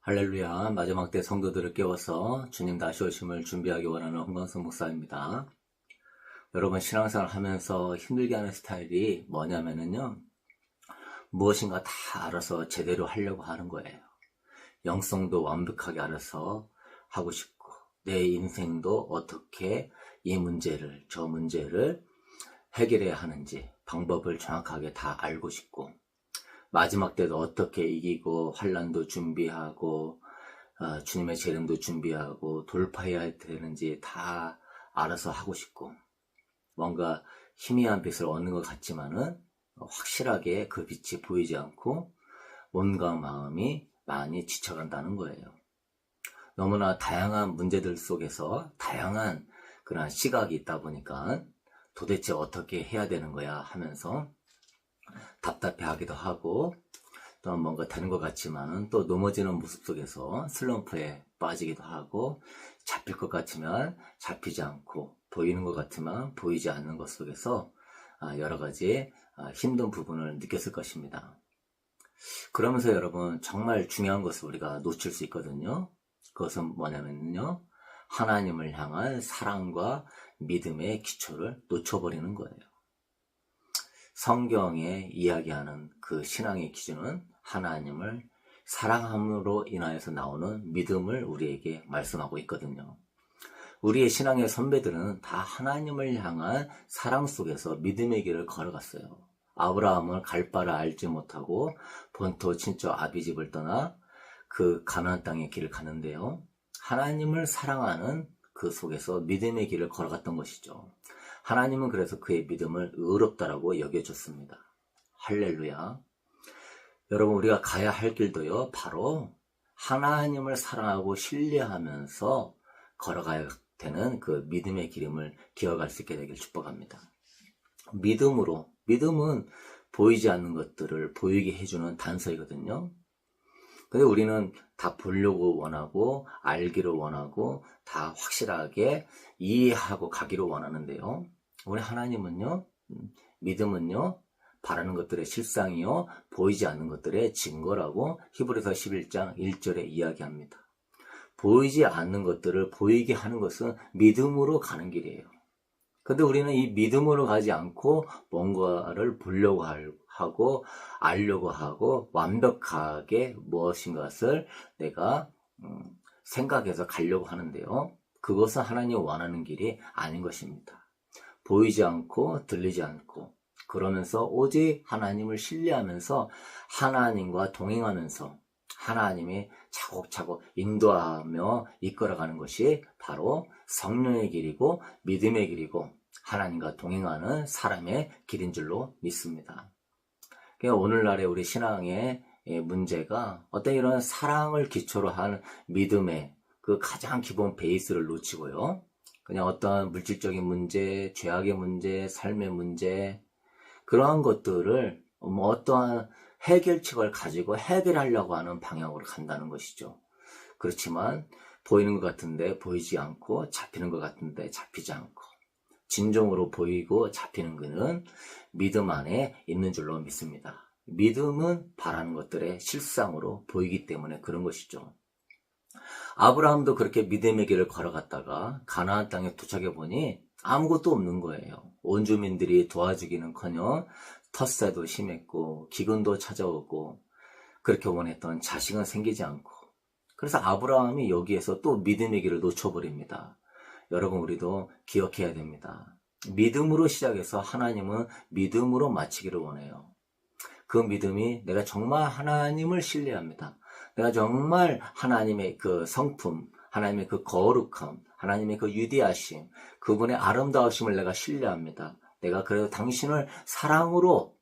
할렐루야. 마지막 때 성도들을 깨워서 주님 다시 오심을 준비하기 원하는 홍광성 목사입니다. 여러분, 신앙생활 하면서 힘들게 하는 스타일이 뭐냐면요, 무엇인가 다 알아서 제대로 하려고 하는 거예요. 영성도 완벽하게 알아서 하고 싶고, 내 인생도 어떻게 이 문제를, 저 문제를 해결해야 하는지 방법을 정확하게 다 알고 싶고, 마지막 때도 어떻게 이기고 환난도 준비하고 주님의 재림도 준비하고 돌파해야 되는지 다 알아서 하고 싶고, 뭔가 희미한 빛을 얻는 것 같지만은 확실하게 그 빛이 보이지 않고 몸과 마음이 많이 지쳐간다는 거예요. 너무나 다양한 문제들 속에서 다양한 그런 시각이 있다 보니까 도대체 어떻게 해야 되는 거야 하면서 답답해하기도 하고, 또 뭔가 되는 것 같지만은 또 넘어지는 모습 속에서 슬럼프에 빠지기도 하고, 잡힐 것 같으면 잡히지 않고 보이는 것 같으면 보이지 않는 것 속에서 여러 가지 힘든 부분을 느꼈을 것입니다. 그러면서 여러분, 정말 중요한 것을 우리가 놓칠 수 있거든요. 그것은 뭐냐면요, 하나님을 향한 사랑과 믿음의 기초를 놓쳐버리는 거예요. 성경에 이야기하는 그 신앙의 기준은 하나님을 사랑함으로 인하여서 나오는 믿음을 우리에게 말씀하고 있거든요. 우리의 신앙의 선배들은 다 하나님을 향한 사랑 속에서 믿음의 길을 걸어갔어요. 아브라함은 갈 바를 알지 못하고 본토 친척 아비집을 떠나 그 가나안 땅의 길을 가는데요, 하나님을 사랑하는 그 속에서 믿음의 길을 걸어갔던 것이죠. 하나님은 그래서 그의 믿음을 의롭다라고 여겨줬습니다. 할렐루야. 여러분, 우리가 가야 할 길도요, 바로 하나님을 사랑하고 신뢰하면서 걸어가야 되는 그 믿음의 기름을 기억할 수 있게 되길 축복합니다. 믿음은 보이지 않는 것들을 보이게 해주는 단서이거든요. 근데 우리는 다 보려고 원하고 알기를 원하고 다 확실하게 이해하고 가기를 원하는데요, 우리 하나님은요, 믿음은요, 바라는 것들의 실상이요 보이지 않는 것들의 증거라고 히브리서 11장 1절에 이야기합니다. 보이지 않는 것들을 보이게 하는 것은 믿음으로 가는 길이에요. 근데 우리는 이 믿음으로 가지 않고 뭔가를 보려고 하고 알려고 하고 완벽하게 무엇인가를 내가 생각해서 가려고 하는데요, 그것은 하나님이 원하는 길이 아닌 것입니다. 보이지 않고 들리지 않고 그러면서 오직 하나님을 신뢰하면서 하나님과 동행하면서 하나님이 차곡차곡 인도하며 이끌어가는 것이 바로 성령의 길이고 믿음의 길이고 하나님과 동행하는 사람의 길인 줄로 믿습니다. 그러니까 오늘날의 우리 신앙의 문제가 어떤 이런 사랑을 기초로 한 믿음의 그 가장 기본 베이스를 놓치고요, 그냥 어떤 물질적인 문제, 죄악의 문제, 삶의 문제, 그러한 것들을 어떠한 해결책을 가지고 해결하려고 하는 방향으로 간다는 것이죠. 그렇지만 보이는 것 같은데 보이지 않고 잡히는 것 같은데 잡히지 않고 진정으로 보이고 잡히는 것은 믿음 안에 있는 줄로 믿습니다. 믿음은 바라는 것들의 실상으로 보이기 때문에 그런 것이죠. 아브라함도 그렇게 믿음의 길을 걸어갔다가 가나안 땅에 도착해 보니 아무것도 없는 거예요. 온 주민들이 도와주기는커녕 텃세도 심했고 기근도 찾아오고 그렇게 원했던 자식은 생기지 않고, 그래서 아브라함이 여기에서 또 믿음의 길을 놓쳐버립니다. 여러분, 우리도 기억해야 됩니다. 믿음으로 시작해서 하나님은 믿음으로 마치기를 원해요. 그 믿음이 내가 정말 하나님을 신뢰합니다. 내가 정말 하나님의 그 성품, 하나님의 그 거룩함, 하나님의 그 위대하심, 그분의 아름다우심을 내가 신뢰합니다. 내가 그래도 당신을 사랑으로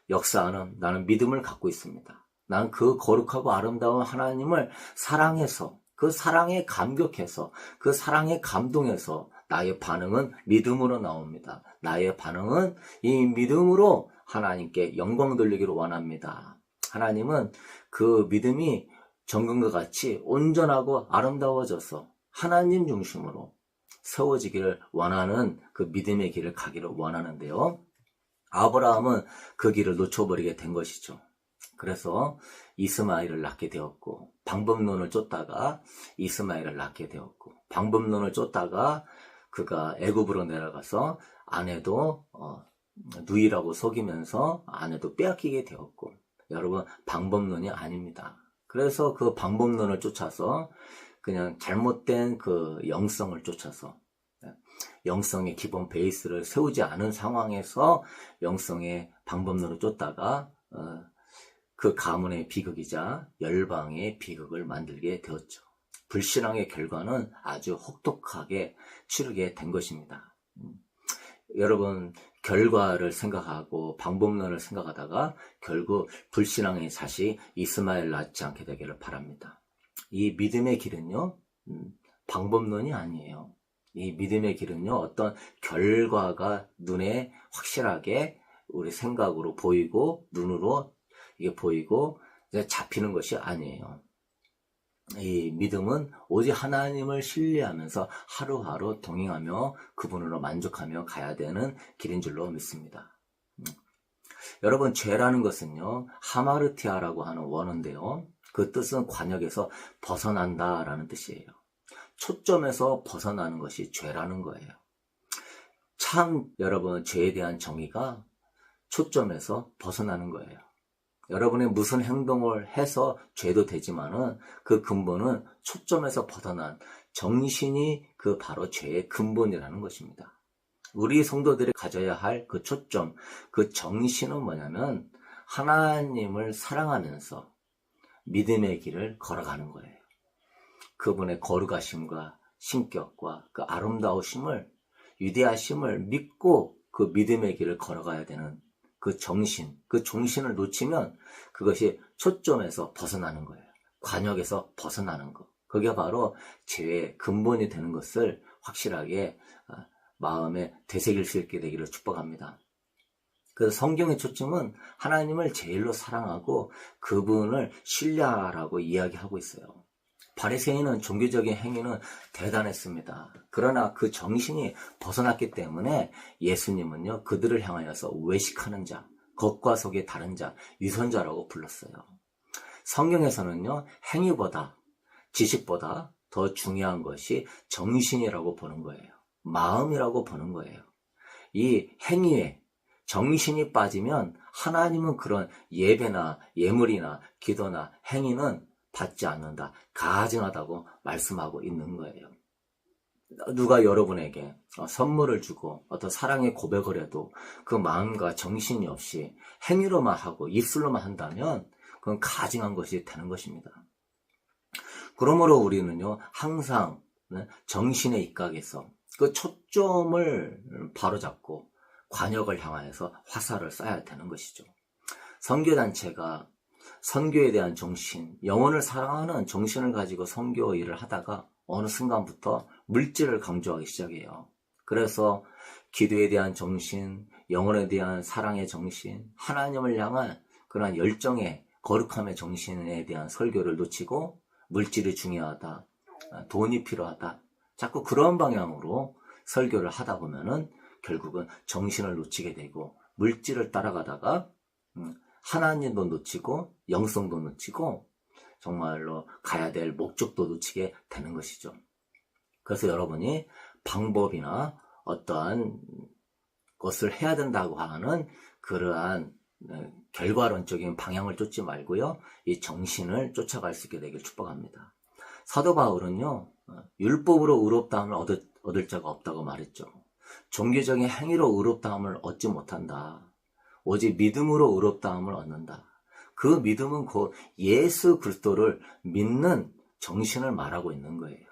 역사하는 나는 믿음을 갖고 있습니다. 나는 그 거룩하고 아름다운 하나님을 사랑해서, 그 사랑에 감격해서, 그 사랑에 감동해서 나의 반응은 믿음으로 나옵니다. 나의 반응은 이 믿음으로 하나님께 영광 돌리기를 원합니다. 하나님은 그 믿음이 정금과 같이 온전하고 아름다워져서 하나님 중심으로 세워지기를 원하는 그 믿음의 길을 가기를 원하는데요, 아브라함은 그 길을 놓쳐버리게 된 것이죠. 그래서 이스마엘을 낳게 되었고, 방법론을 쫓다가 이스마엘을 낳게 되었고, 방법론을 쫓다가 그가 애굽으로 내려가서 아내도 누이라고 속이면서 아내도 빼앗기게 되었고, 여러분 방법론이 아닙니다. 그래서 그 방법론을 쫓아서 그냥 잘못된 그 영성을 쫓아서, 영성의 기본 베이스를 세우지 않은 상황에서 영성의 방법론을 쫓다가 그 가문의 비극이자 열방의 비극을 만들게 되었죠. 불신앙의 결과는 아주 혹독하게 치르게 된 것입니다. 여러분, 결과를 생각하고 방법론을 생각하다가 결국 불신앙의 자식 이스마엘 낳지 않게 되기를 바랍니다. 이 믿음의 길은요, 방법론이 아니에요. 이 믿음의 길은요, 어떤 결과가 눈에 확실하게 우리 생각으로 보이고 눈으로 이게 보이고 이제 잡히는 것이 아니에요. 이 믿음은 오직 하나님을 신뢰하면서 하루하루 동행하며 그분으로 만족하며 가야 되는 길인 줄로 믿습니다. 여러분, 죄라는 것은요, 하마르티아라고 하는 원어인데요, 그 뜻은 관역에서 벗어난다라는 뜻이에요. 초점에서 벗어나는 것이 죄라는 거예요. 참 여러분, 죄에 대한 정의가 초점에서 벗어나는 거예요. 여러분이 무슨 행동을 해서 죄도 되지만은 그 근본은 초점에서 벗어난 정신이 그 바로 죄의 근본이라는 것입니다. 우리 성도들이 가져야 할 그 초점, 그 정신은 뭐냐면 하나님을 사랑하면서 믿음의 길을 걸어가는 거예요. 그분의 거룩하심과 신격과 그 아름다우심을, 위대하심을 믿고 그 믿음의 길을 걸어가야 되는 그 정신, 그 정신을 놓치면 그것이 초점에서 벗어나는 거예요. 관역에서 벗어나는 것. 그게 바로 죄의 근본이 되는 것을 확실하게 마음에 되새길 수 있게 되기를 축복합니다. 그래서 성경의 초점은 하나님을 제일로 사랑하고 그분을 신뢰하라고 이야기하고 있어요. 바리새인은 종교적인 행위는 대단했습니다. 그러나 그 정신이 벗어났기 때문에 예수님은요, 그들을 향하여서 외식하는 자, 겉과 속이 다른 자, 위선자라고 불렀어요. 성경에서는요, 행위보다, 지식보다 더 중요한 것이 정신이라고 보는 거예요. 마음이라고 보는 거예요. 이 행위에 정신이 빠지면 하나님은 그런 예배나 예물이나 기도나 행위는 받지 않는다, 가증하다고 말씀하고 있는 거예요. 누가 여러분에게 선물을 주고 어떤 사랑의 고백을 해도 그 마음과 정신이 없이 행위로만 하고 입술로만 한다면 그건 가증한 것이 되는 것입니다. 그러므로 우리는요, 항상 정신의 입각에서 그 초점을 바로잡고 관역을 향하여서 화살을 쏴야 되는 것이죠. 선교단체가 선교에 대한 정신, 영혼을 사랑하는 정신을 가지고 선교 일을 하다가 어느 순간부터 물질을 강조하기 시작해요. 그래서 기도에 대한 정신, 영혼에 대한 사랑의 정신, 하나님을 향한 그런 열정의 거룩함의 정신에 대한 설교를 놓치고 물질이 중요하다, 돈이 필요하다, 자꾸 그런 방향으로 설교를 하다 보면은 결국은 정신을 놓치게 되고 물질을 따라가다가 하나님도 놓치고 영성도 놓치고 정말로 가야 될 목적도 놓치게 되는 것이죠. 그래서 여러분이 방법이나 어떠한 것을 해야 된다고 하는 그러한 결과론적인 방향을 쫓지 말고요, 이 정신을 쫓아갈 수 있게 되길 축복합니다. 사도 바울은요, 율법으로 의롭다함을 얻을 자가 없다고 말했죠. 종교적인 행위로 의롭다함을 얻지 못한다. 오직 믿음으로 의롭다함을 얻는다. 그 믿음은 곧 예수 그리스도를 믿는 정신을 말하고 있는 거예요.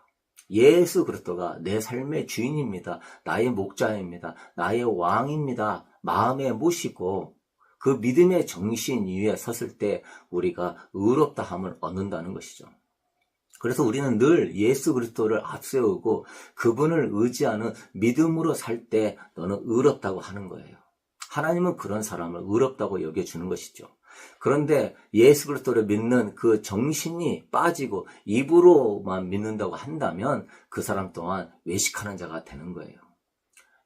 예수 그리스도가 내 삶의 주인입니다. 나의 목자입니다. 나의 왕입니다. 마음에 모시고 그 믿음의 정신 위에 섰을 때 우리가 의롭다함을 얻는다는 것이죠. 그래서 우리는 늘 예수 그리스도를 앞세우고 그분을 의지하는 믿음으로 살 때 너는 의롭다고 하는 거예요. 하나님은 그런 사람을 의롭다고 여겨주는 것이죠. 그런데 예수 그리스도를 믿는 그 정신이 빠지고 입으로만 믿는다고 한다면 그 사람 또한 외식하는 자가 되는 거예요.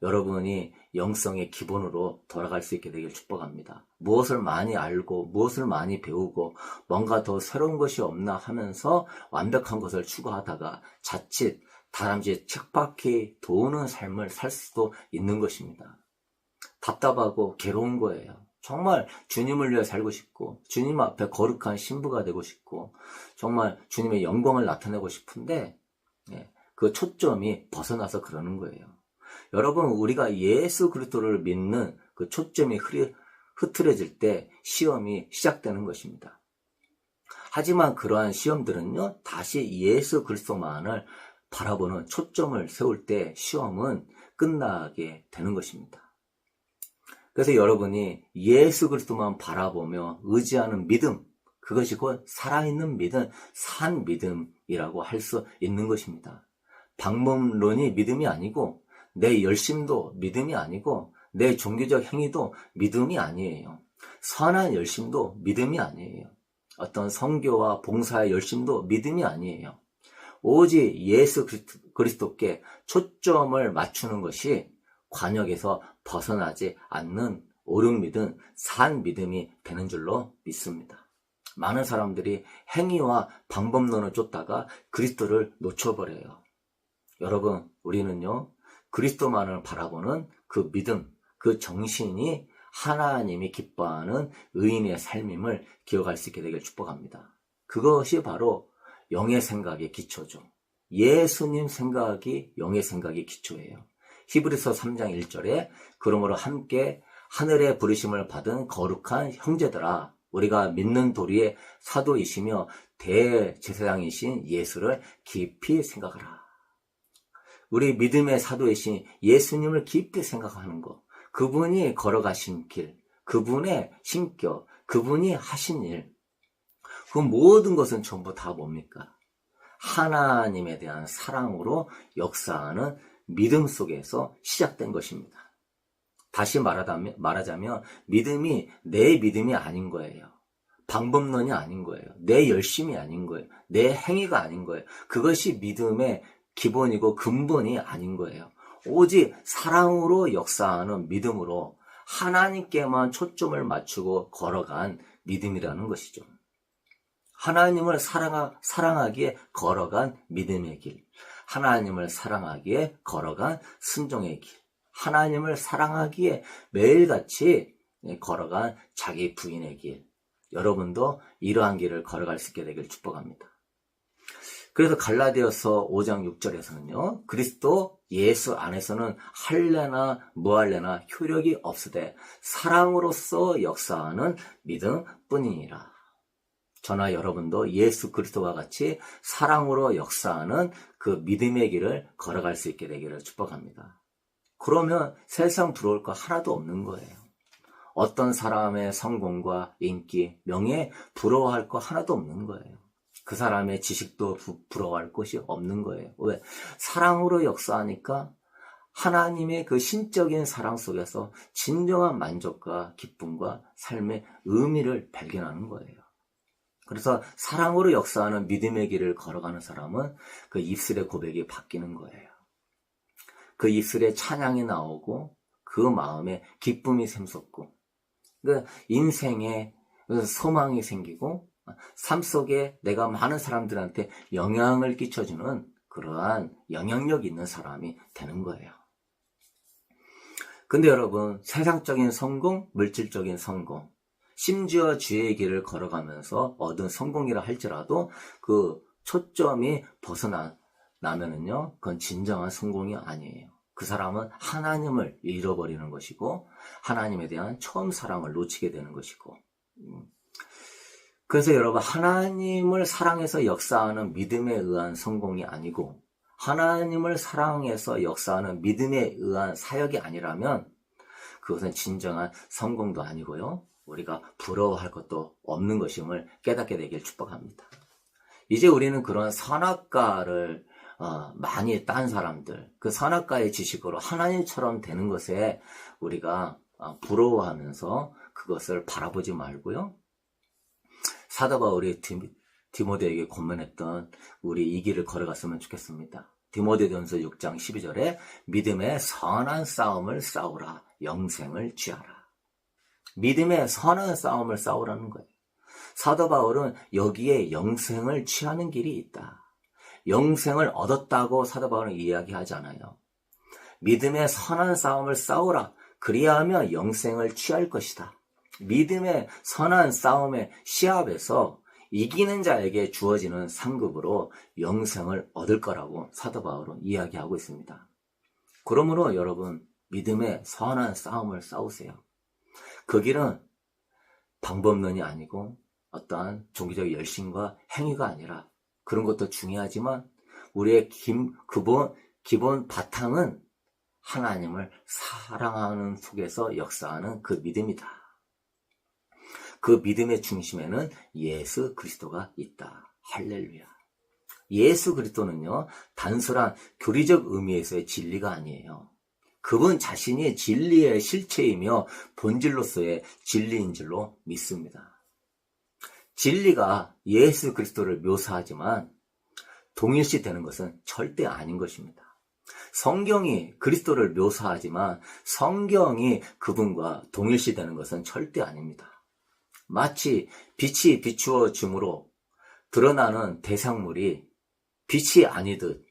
여러분이 영성의 기본으로 돌아갈 수 있게 되길 축복합니다. 무엇을 많이 알고 무엇을 많이 배우고 뭔가 더 새로운 것이 없나 하면서 완벽한 것을 추구하다가 자칫 다람쥐 쳇바퀴 도는 삶을 살 수도 있는 것입니다. 답답하고 괴로운 거예요. 정말 주님을 위해 살고 싶고 주님 앞에 거룩한 신부가 되고 싶고 정말 주님의 영광을 나타내고 싶은데 그 초점이 벗어나서 그러는 거예요. 여러분, 우리가 예수 그리스도를 믿는 그 초점이 흐트러질 때 시험이 시작되는 것입니다. 하지만 그러한 시험들은요, 다시 예수 그리스도만을 바라보는 초점을 세울 때 시험은 끝나게 되는 것입니다. 그래서 여러분이 예수 그리스도만 바라보며 의지하는 믿음, 그것이 곧 살아있는 믿음, 산 믿음이라고 할 수 있는 것입니다. 방법론이 믿음이 아니고 내 열심도 믿음이 아니고 내 종교적 행위도 믿음이 아니에요. 선한 열심도 믿음이 아니에요. 어떤 선교와 봉사의 열심도 믿음이 아니에요. 오직 예수 그리스도께 초점을 맞추는 것이 관역에서 벗어나지 않는 옳은 믿음, 산 믿음이 되는 줄로 믿습니다. 많은 사람들이 행위와 방법론을 쫓다가 그리스도를 놓쳐버려요. 여러분, 우리는요, 그리스도만을 바라보는 그 믿음, 그 정신이 하나님이 기뻐하는 의인의 삶임을 기억할 수 있게 되길 축복합니다. 그것이 바로 영의 생각의 기초죠. 예수님 생각이 영의 생각의 기초예요. 히브리서 3장 1절에 그러므로 함께 하늘의 부르심을 받은 거룩한 형제들아, 우리가 믿는 도리의 사도이시며 대제사장이신 예수를 깊이 생각하라. 우리 믿음의 사도이신 예수님을 깊이 생각하는 것, 그분이 걸어가신 길, 그분의 신격, 그분이 하신 일, 그 모든 것은 전부 다 뭡니까? 하나님에 대한 사랑으로 역사하는 믿음 속에서 시작된 것입니다. 다시 말하자면 믿음이 내 믿음이 아닌 거예요. 방법론이 아닌 거예요. 내 열심이 아닌 거예요. 내 행위가 아닌 거예요. 그것이 믿음의 기본이고 근본이 아닌 거예요. 오직 사랑으로 역사하는 믿음으로 하나님께만 초점을 맞추고 걸어간 믿음이라는 것이죠. 하나님을 사랑하기에 걸어간 믿음의 길, 하나님을 사랑하기에 걸어간 순종의 길, 하나님을 사랑하기에 매일같이 걸어간 자기 부인의 길, 여러분도 이러한 길을 걸어갈 수 있게 되길 축복합니다. 그래서 갈라디아서 5장 6절에서는요, 그리스도 예수 안에서는 할래나 뭐할래나 효력이 없으되 사랑으로서 역사하는 믿음뿐이니라. 저나 여러분도 예수 그리스도와 같이 사랑으로 역사하는 그 믿음의 길을 걸어갈 수 있게 되기를 축복합니다. 그러면 세상 부러울 거 하나도 없는 거예요. 어떤 사람의 성공과 인기, 명예 부러워할 거 하나도 없는 거예요. 그 사람의 지식도 부러워할 것이 없는 거예요. 왜? 사랑으로 역사하니까 하나님의 그 신적인 사랑 속에서 진정한 만족과 기쁨과 삶의 의미를 발견하는 거예요. 그래서 사랑으로 역사하는 믿음의 길을 걸어가는 사람은 그 입술의 고백이 바뀌는 거예요. 그 입술에 찬양이 나오고 그 마음에 기쁨이 샘솟고 그 인생에 소망이 생기고 삶 속에 내가 많은 사람들한테 영향을 끼쳐주는 그러한 영향력 있는 사람이 되는 거예요. 근데 여러분, 세상적인 성공, 물질적인 성공, 심지어 주의 길을 걸어가면서 얻은 성공이라 할지라도 그 초점이 벗어나면은요, 그건 진정한 성공이 아니에요. 그 사람은 하나님을 잃어버리는 것이고 하나님에 대한 처음 사랑을 놓치게 되는 것이고, 그래서 여러분, 하나님을 사랑해서 역사하는 믿음에 의한 성공이 아니고 하나님을 사랑해서 역사하는 믿음에 의한 사역이 아니라면 그것은 진정한 성공도 아니고요, 우리가 부러워할 것도 없는 것임을 깨닫게 되길 축복합니다. 이제 우리는 그런 선악과를 많이 딴 사람들, 그 선악과의 지식으로 하나님처럼 되는 것에 우리가 부러워하면서 그것을 바라보지 말고요, 사도 바울이 디모데에게 권면했던 우리 이 길을 걸어갔으면 좋겠습니다. 디모데전서 6장 12절에 믿음의 선한 싸움을 싸우라. 영생을 취하라. 믿음의 선한 싸움을 싸우라는 거예요. 사도 바울은 여기에 영생을 취하는 길이 있다. 영생을 얻었다고 사도 바울은 이야기하지 않아요. 믿음의 선한 싸움을 싸우라. 그리하며 영생을 취할 것이다. 믿음의 선한 싸움의 시합에서 이기는 자에게 주어지는 상급으로 영생을 얻을 거라고 사도 바울은 이야기하고 있습니다. 그러므로 여러분, 믿음의 선한 싸움을 싸우세요. 그 길은 방법론이 아니고 어떠한 종교적 열심과 행위가 아니라, 그런 것도 중요하지만 우리의 기본 바탕은 하나님을 사랑하는 속에서 역사하는 그 믿음이다. 그 믿음의 중심에는 예수 그리스도가 있다. 할렐루야. 예수 그리스도는요, 단순한 교리적 의미에서의 진리가 아니에요. 그분 자신이 진리의 실체이며 본질로서의 진리인 줄로 믿습니다. 진리가 예수 그리스도를 묘사하지만 동일시 되는 것은 절대 아닌 것입니다. 성경이 그리스도를 묘사하지만 성경이 그분과 동일시 되는 것은 절대 아닙니다. 마치 빛이 비추어짐으로 드러나는 대상물이 빛이 아니듯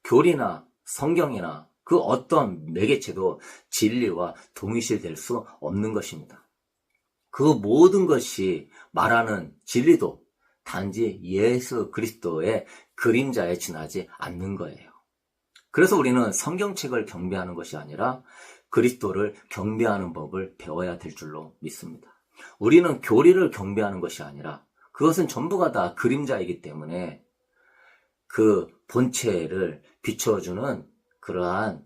교리나 성경이나 그 어떤 매개체도 진리와 동일시될 수 없는 것입니다. 그 모든 것이 말하는 진리도 단지 예수 그리스도의 그림자에 지나지 않는 거예요. 그래서 우리는 성경책을 경배하는 것이 아니라 그리스도를 경배하는 법을 배워야 될 줄로 믿습니다. 우리는 교리를 경배하는 것이 아니라 그것은 전부가 다 그림자이기 때문에 그 본체를 비춰주는 그러한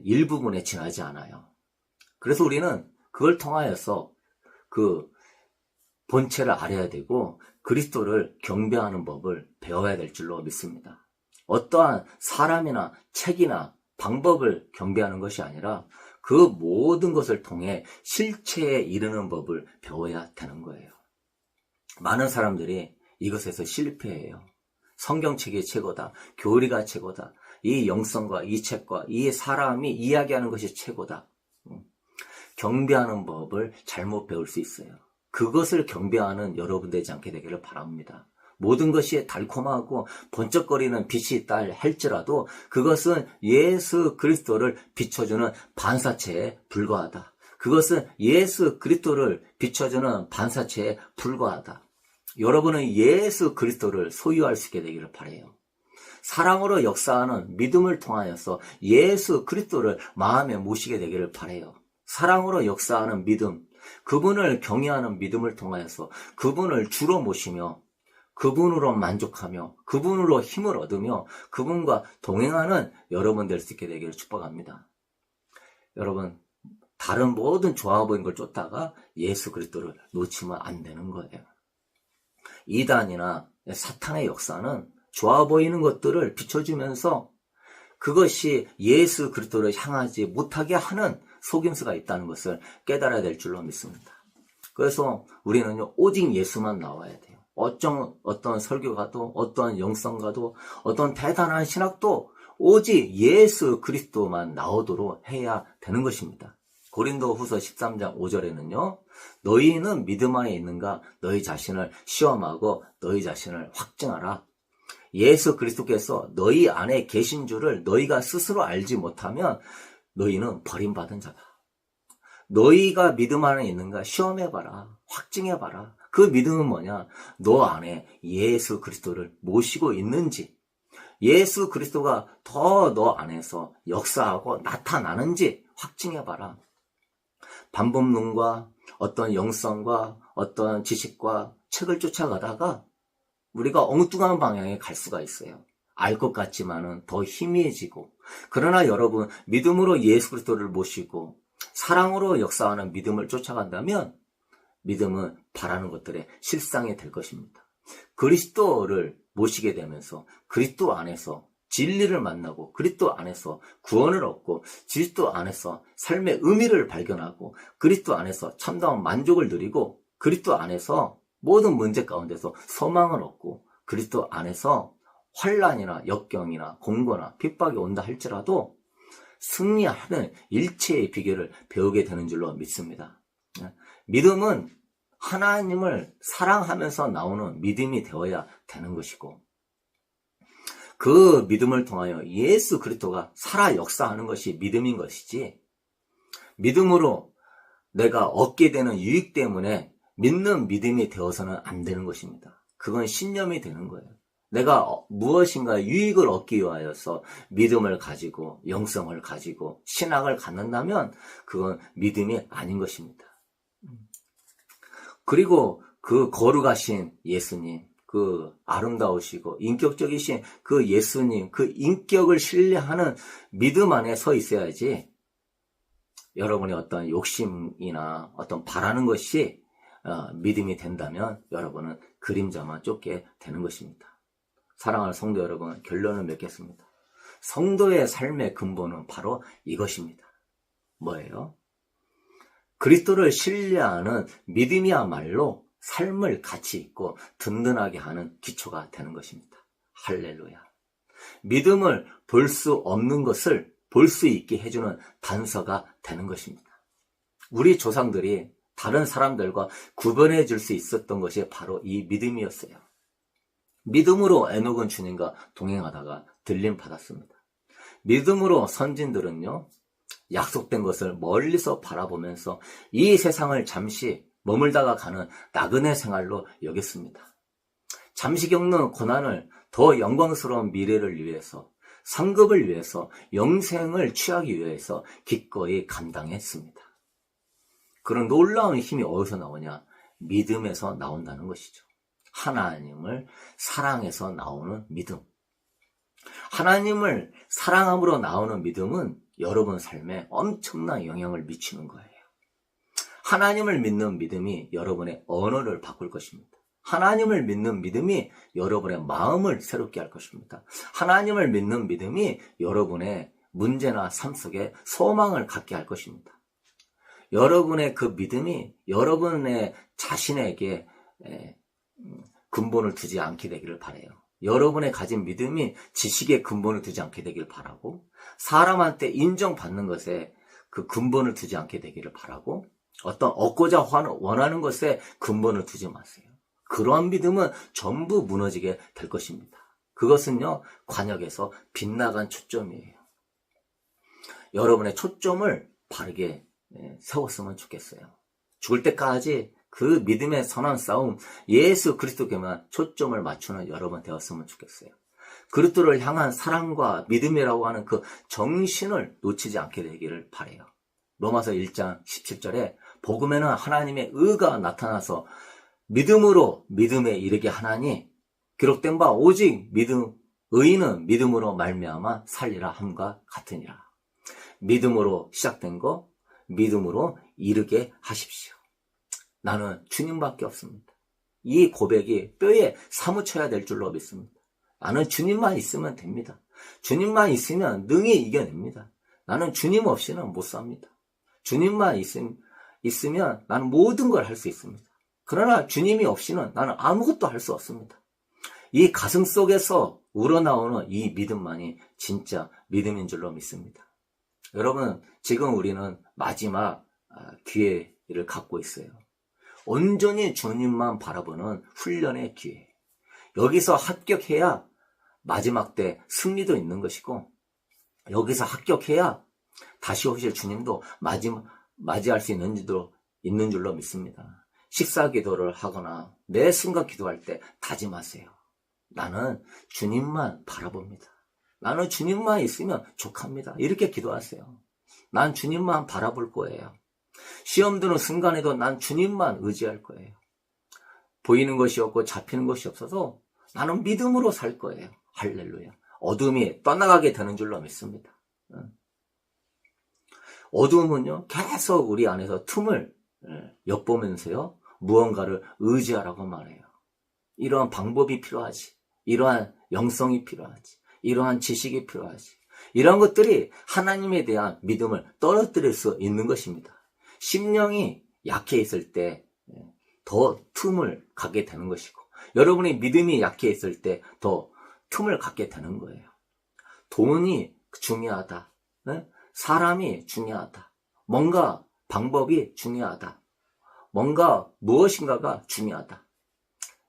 일부분에 지나지 않아요. 그래서 우리는 그걸 통하여서 그 본체를 알아야 되고 그리스도를 경배하는 법을 배워야 될 줄로 믿습니다. 어떠한 사람이나 책이나 방법을 경배하는 것이 아니라 그 모든 것을 통해 실체에 이르는 법을 배워야 되는 거예요. 많은 사람들이 이것에서 실패해요. 성경책이 최고다. 교리가 최고다. 이 영성과 이 책과 이 사람이 이야기하는 것이 최고다. 경배하는 법을 잘못 배울 수 있어요. 그것을 경배하는 여러분 되지 않게 되기를 바랍니다. 모든 것이 달콤하고 번쩍거리는 빛이 있다 할지라도 그것은 예수 그리스도를 비춰주는 반사체에 불과하다. 그것은 예수 그리스도를 비춰주는 반사체에 불과하다. 여러분은 예수 그리스도를 소유할 수 있게 되기를 바라요. 사랑으로 역사하는 믿음을 통하여서 예수 그리스도를 마음에 모시게 되기를 바라요. 사랑으로 역사하는 믿음, 그분을 경외하는 믿음을 통하여서 그분을 주로 모시며 그분으로 만족하며 그분으로 힘을 얻으며 그분과 동행하는 여러분 될 수 있게 되기를 축복합니다. 여러분, 다른 모든 좋아 보이는 걸 쫓다가 예수 그리스도를 놓치면 안 되는 거예요. 이단이나 사탄의 역사는 좋아 보이는 것들을 비춰주면서 그것이 예수 그리스도를 향하지 못하게 하는 속임수가 있다는 것을 깨달아야 될 줄로 믿습니다. 그래서 우리는요, 오직 예수만 나와야 돼요. 어떤 설교가도, 어떤 영성가도, 어떤 대단한 신학도 오직 예수 그리스도만 나오도록 해야 되는 것입니다. 고린도후서 13장 5절에는요. 너희는 믿음 안에 있는가? 너희 자신을 시험하고 너희 자신을 확증하라. 예수 그리스도께서 너희 안에 계신 줄을 너희가 스스로 알지 못하면 너희는 버림받은 자다. 너희가 믿음 안에 있는가? 시험해봐라. 확증해봐라. 그 믿음은 뭐냐? 너 안에 예수 그리스도를 모시고 있는지, 예수 그리스도가 더 너 안에서 역사하고 나타나는지 확증해봐라. 반법론과 어떤 영성과 어떤 지식과 책을 쫓아가다가 우리가 엉뚱한 방향에 갈 수가 있어요. 알 것 같지만은 더 희미해지고. 그러나 여러분, 믿음으로 예수 그리스도를 모시고 사랑으로 역사하는 믿음을 쫓아간다면 믿음은 바라는 것들의 실상이 될 것입니다. 그리스도를 모시게 되면서 그리스도 안에서 진리를 만나고 그리스도 안에서 구원을 얻고 그리스도 안에서 삶의 의미를 발견하고 그리스도 안에서 참다운 만족을 누리고 그리스도 안에서 모든 문제 가운데서 소망을 얻고 그리스도 안에서 환난이나 역경이나 공고나 핍박이 온다 할지라도 승리하는 일체의 비결을 배우게 되는 줄로 믿습니다. 믿음은 하나님을 사랑하면서 나오는 믿음이 되어야 되는 것이고, 그 믿음을 통하여 예수 그리스도가 살아 역사하는 것이 믿음인 것이지, 믿음으로 내가 얻게 되는 유익 때문에 믿는 믿음이 되어서는 안 되는 것입니다. 그건 신념이 되는 거예요. 내가 무엇인가 유익을 얻기 위하여서 믿음을 가지고 영성을 가지고 신앙을 갖는다면 그건 믿음이 아닌 것입니다. 그리고 그 거룩하신 예수님, 그 아름다우시고 인격적이신 그 예수님, 그 인격을 신뢰하는 믿음 안에 서 있어야지 여러분의 어떤 욕심이나 어떤 바라는 것이 믿음이 된다면 여러분은 그림자만 쫓게 되는 것입니다. 사랑하는 성도 여러분, 결론을 맺겠습니다. 성도의 삶의 근본은 바로 이것입니다. 뭐예요? 그리스도를 신뢰하는 믿음이야말로 삶을 가치 있고 든든하게 하는 기초가 되는 것입니다. 할렐루야. 믿음을 볼 수 없는 것을 볼 수 있게 해주는 단서가 되는 것입니다. 우리 조상들이 다른 사람들과 구분해 줄 수 있었던 것이 바로 이 믿음이었어요. 믿음으로 에녹은 주님과 동행하다가 들림 받았습니다. 믿음으로 선진들은요, 약속된 것을 멀리서 바라보면서 이 세상을 잠시 머물다가 가는 나그네 생활로 여겼습니다. 잠시 겪는 고난을 더 영광스러운 미래를 위해서, 상급을 위해서, 영생을 취하기 위해서 기꺼이 감당했습니다. 그런 놀라운 힘이 어디서 나오냐? 믿음에서 나온다는 것이죠. 하나님을 사랑해서 나오는 믿음. 하나님을 사랑함으로 나오는 믿음은 여러분 삶에 엄청난 영향을 미치는 거예요. 하나님을 믿는 믿음이 여러분의 언어를 바꿀 것입니다. 하나님을 믿는 믿음이 여러분의 마음을 새롭게 할 것입니다. 하나님을 믿는 믿음이 여러분의 문제나 삶 속에 소망을 갖게 할 것입니다. 여러분의 그 믿음이 여러분의 자신에게 근본을 두지 않게 되기를 바라요. 여러분의 가진 믿음이 지식의 근본을 두지 않게 되기를 바라고, 사람한테 인정받는 것에 그 근본을 두지 않게 되기를 바라고, 어떤 얻고자 원하는 것에 근본을 두지 마세요. 그러한 믿음은 전부 무너지게 될 것입니다. 그것은요, 관역에서 빗나간 초점이에요. 여러분의 초점을 바르게 세웠으면 좋겠어요. 죽을 때까지 그 믿음의 선한 싸움, 예수 그리스도께만 초점을 맞추는 여러분 되었으면 좋겠어요. 그리스도를 향한 사랑과 믿음이라고 하는 그 정신을 놓치지 않게 되기를 바라요. 로마서 1장 17절에 복음에는 하나님의 의가 나타나서 믿음으로 믿음에 이르게 하나니 기록된 바 오직 의인은 믿음으로 말미암아 살리라 함과 같으니라. 믿음으로 시작된 거 믿음으로 이르게 하십시오. 나는 주님밖에 없습니다. 이 고백이 뼈에 사무쳐야 될 줄로 믿습니다. 나는 주님만 있으면 됩니다. 주님만 있으면 능히 이겨냅니다. 나는 주님 없이는 못 삽니다. 주님만 있으면 나는 모든 걸 할 수 있습니다. 그러나 주님이 없이는 나는 아무것도 할 수 없습니다. 이 가슴 속에서 우러나오는 이 믿음만이 진짜 믿음인 줄로 믿습니다. 여러분, 지금 우리는 마지막 기회를 갖고 있어요. 온전히 주님만 바라보는 훈련의 기회. 여기서 합격해야 마지막 때 승리도 있는 것이고, 여기서 합격해야 다시 오실 주님도 맞이할 수 있는 줄로 믿습니다. 식사 기도를 하거나 매 순간 기도할 때 다짐하세요. 나는 주님만 바라봅니다. 나는 주님만 있으면 족합니다. 이렇게 기도하세요. 난 주님만 바라볼 거예요. 시험 드는 순간에도 난 주님만 의지할 거예요. 보이는 것이 없고 잡히는 것이 없어서 나는 믿음으로 살 거예요. 할렐루야. 어둠이 떠나가게 되는 줄로 믿습니다. 어둠은요, 계속 우리 안에서 틈을 엿보면서요, 무언가를 의지하라고 말해요. 이러한 방법이 필요하지. 이러한 영성이 필요하지. 이러한 지식이 필요하지. 이러한 것들이 하나님에 대한 믿음을 떨어뜨릴 수 있는 것입니다. 심령이 약해 있을 때 더 틈을 가게 되는 것이고, 여러분의 믿음이 약해 있을 때 더 틈을 갖게 되는 거예요. 돈이 중요하다. 네? 사람이 중요하다. 뭔가 방법이 중요하다. 뭔가 무엇인가가 중요하다.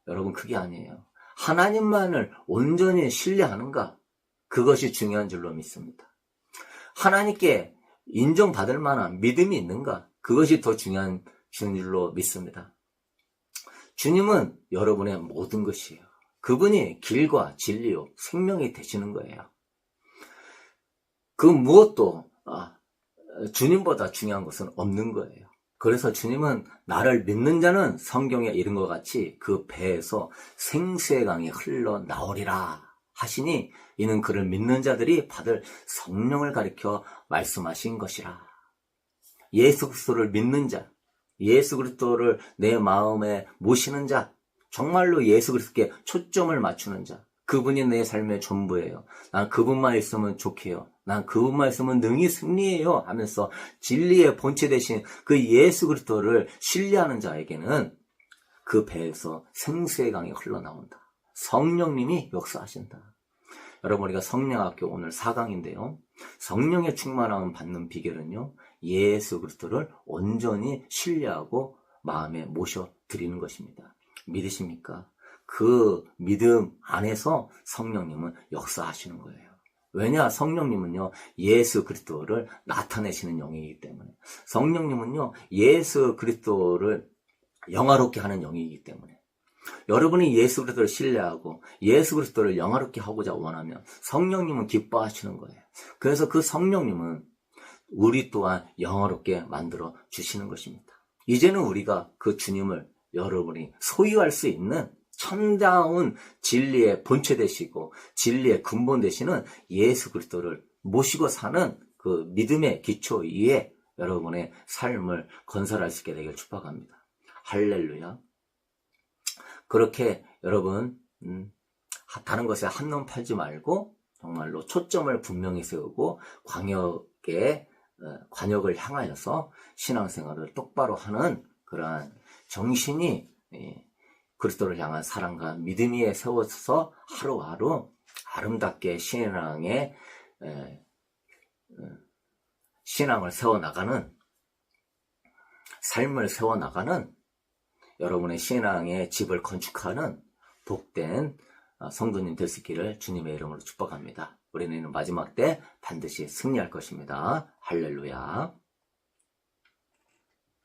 여러분, 그게 아니에요. 하나님만을 온전히 신뢰하는가? 그것이 중요한 줄로 믿습니다. 하나님께 인정받을 만한 믿음이 있는가? 그것이 더 중요한 줄로 믿습니다. 주님은 여러분의 모든 것이에요. 그분이 길과 진리요 생명이 되시는 거예요. 그 무엇도 주님보다 중요한 것은 없는 거예요. 그래서 주님은 나를 믿는 자는 성경에 이른 것 같이 그 배에서 생수의 강이 흘러나오리라 하시니 이는 그를 믿는 자들이 받을 성령을 가리켜 말씀하신 것이라. 예수 그리스도를 믿는 자, 예수 그리스도를 내 마음에 모시는 자, 정말로 예수 그리스도께 초점을 맞추는 자, 그분이 내 삶의 전부예요. 난 그분만 있으면 좋게요. 난 그분만 있으면 능히 승리해요 하면서 진리의 본체 되신 그 예수 그리스도를 신뢰하는 자에게는 그 배에서 생수의 강이 흘러나온다. 성령님이 역사하신다. 여러분, 우리가 성령학교 오늘 4강인데요. 성령의 충만함을 받는 비결은요, 예수 그리스도를 온전히 신뢰하고 마음에 모셔드리는 것입니다. 믿으십니까? 그 믿음 안에서 성령님은 역사하시는 거예요. 왜냐? 성령님은요, 예수 그리스도를 나타내시는 영이기 때문에. 성령님은요, 예수 그리스도를 영화롭게 하는 영이기 때문에. 여러분이 예수 그리스도를 신뢰하고 예수 그리스도를 영화롭게 하고자 원하면 성령님은 기뻐하시는 거예요. 그래서 그 성령님은 우리 또한 영화롭게 만들어 주시는 것입니다. 이제는 우리가 그 주님을 여러분이 소유할 수 있는 참다운 진리의 본체 되시고 진리의 근본 되시는 예수 그리스도를 모시고 사는 그 믿음의 기초 위에 여러분의 삶을 건설할 수 있게 되길 축복합니다. 할렐루야. 그렇게 여러분 다른 것에 한눈 팔지 말고 정말로 초점을 분명히 세우고 관역을 향하여서 신앙생활을 똑바로 하는 그러한 정신이 그리스도를 향한 사랑과 믿음 위에 세워서 하루하루 아름답게 신앙을 세워나가는, 삶을 세워나가는 여러분의 신앙의 집을 건축하는 복된 성도님 될 수 있기를 주님의 이름으로 축복합니다. 우리는 마지막 때 반드시 승리할 것입니다. 할렐루야.